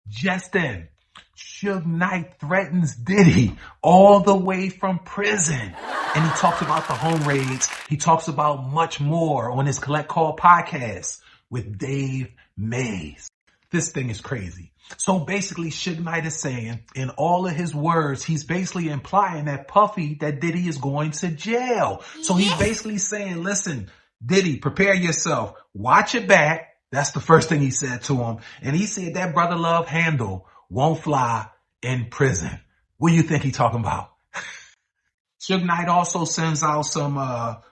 Justin, Suge Knight threatens Diddy all the way from prison. And he talks about the home raids. He talks about much more on his Collect Call podcast with Dave Mays. This thing is crazy. So basically, Suge Knight is saying in all of his words, he's basically implying that that Diddy is going to jail. So he's basically saying, listen, Diddy, prepare yourself. Watch it back. That's the first thing he said to him. And he said that brother love handle won't fly in prison. What do you think he's talking about? Suge Knight also sends out some,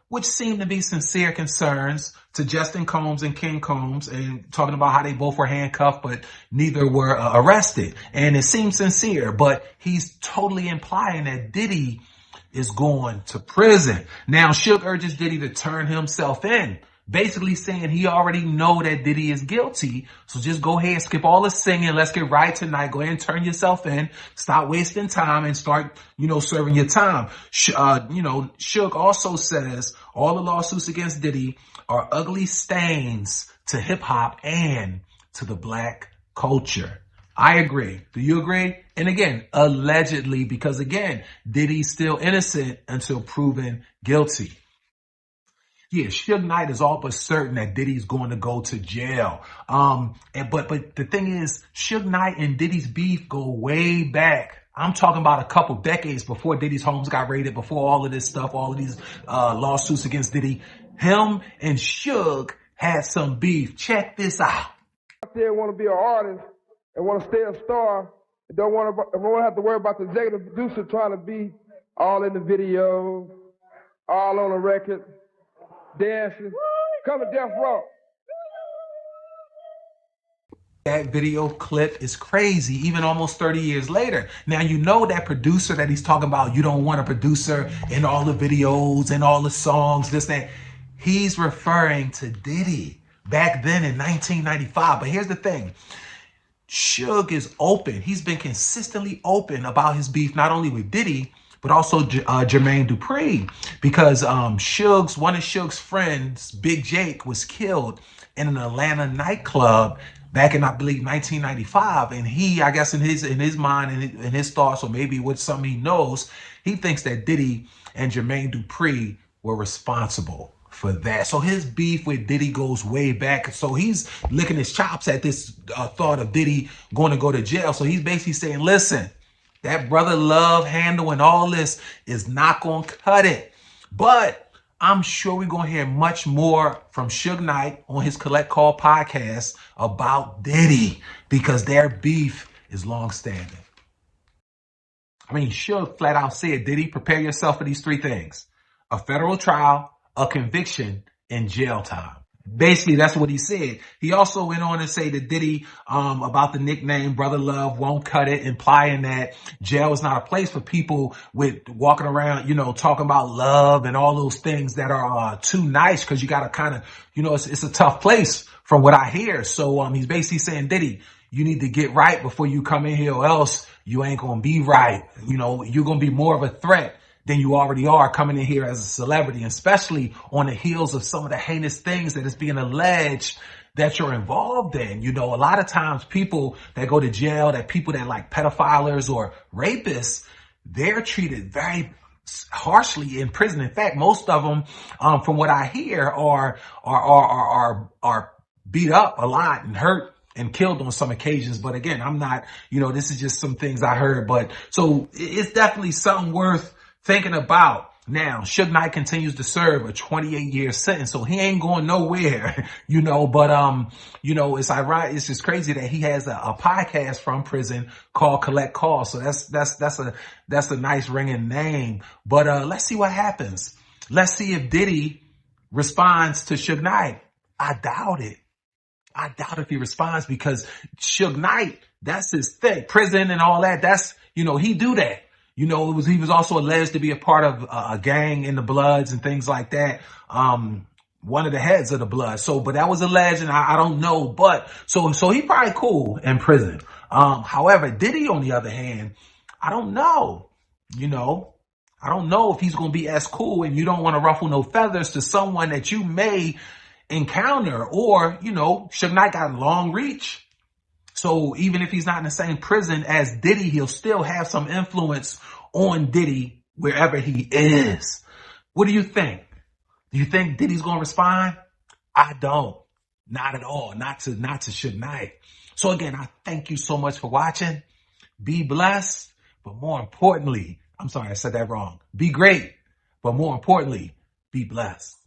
which seem to be sincere concerns to justincombs and kingcombs, and talking about how they both were handcuffed, but neither were arrested. And it seems sincere, but he's totally implying that Diddy is going to prison. Now, Suge urges Diddy to turn himself in, basically saying he already know that Diddy is guilty. So just go ahead, skip all the singing. Let's get right tonight. Go ahead and turn yourself in. Stop wasting time and start, serving your time. Suge also says all the lawsuits against Diddy are ugly stains to hip hop and to the black culture. I agree. Do you agree? And again, allegedly, because again, Diddy's still innocent until proven guilty. Yeah, Suge Knight is all but certain that Diddy's going to go to jail. But the thing is, Suge Knight and Diddy's beef go way back. I'm talking about a couple decades before Diddy's homes got raided, before all of this stuff, all of these lawsuits against Diddy. Him and Suge had some beef. Check this out. Out there want to be an artist and want to stay a star, and don't want to have to worry about the executive producer trying to be all in the video, all on the record. Dancing, come to death row. That video clip is crazy, even almost 30 years later. Now, you know that producer that he's talking about, you don't want a producer in all the videos and all the songs, this, that. He's referring to Diddy back then in 1995. But here's the thing. Suge is open. He's been consistently open about his beef, not only with Diddy, but also Jermaine Dupri, because one of Suge's friends, Big Jake, was killed in an Atlanta nightclub back in, I believe, 1995. And he, I guess in his mind and in his thoughts, or maybe with something he knows, he thinks that Diddy and Jermaine Dupri were responsible for that. So his beef with Diddy goes way back. So he's licking his chops at this thought of Diddy going to go to jail. So he's basically saying, listen, that brother love handle and all this is not going to cut it. But I'm sure we're going to hear much more from Suge Knight on his Collect Call podcast about Diddy, because their beef is long-standing. I mean, Suge flat out said, Diddy, prepare yourself for these three things: a federal trial, a conviction, and jail time. Basically, that's what he said. He also went on to say to Diddy about the nickname Brother Love won't cut it, implying that jail is not a place for people with walking around, talking about love and all those things that are too nice, because you got to kind of, it's a tough place from what I hear. So he's basically saying, Diddy, you need to get right before you come in here, or else you ain't going to be right. You're going to be more of a threat than you already are coming in here as a celebrity, especially on the heels of some of the heinous things that is being alleged that you're involved in. A lot of times people that go to jail, that people that like pedophiles or rapists, they're treated very harshly in prison. In fact, most of them, from what I hear, are beat up a lot and hurt and killed on some occasions. But again, I'm not, this is just some things I heard. But so it's definitely something worth thinking about. Now, Suge Knight continues to serve a 28-year sentence, so he ain't going nowhere, but, it's ironic. It's just crazy that he has a podcast from prison called Collect Call. So that's a nice ringing name. But, let's see what happens. Let's see if Diddy responds to Suge Knight. I doubt it. I doubt if he responds, because Suge Knight, that's his thing. Prison and all that. That's, he do that. He was also alleged to be a part of a gang in the Bloods and things like that. One of the heads of the Bloods. But that was alleged, and I don't know. But so he probably cool in prison. However, Diddy, on the other hand, I don't know. I don't know if he's going to be as cool, and you don't want to ruffle no feathers to someone that you may encounter, or, Suge Knight got long reach. So even if he's not in the same prison as Diddy, he'll still have some influence on Diddy wherever he is. What do you think? Do you think Diddy's going to respond? I don't. Not at all. Not to Suge Knight. So again, I thank you so much for watching. Be blessed. But more importantly, I'm sorry, I said that wrong. Be great. But more importantly, be blessed.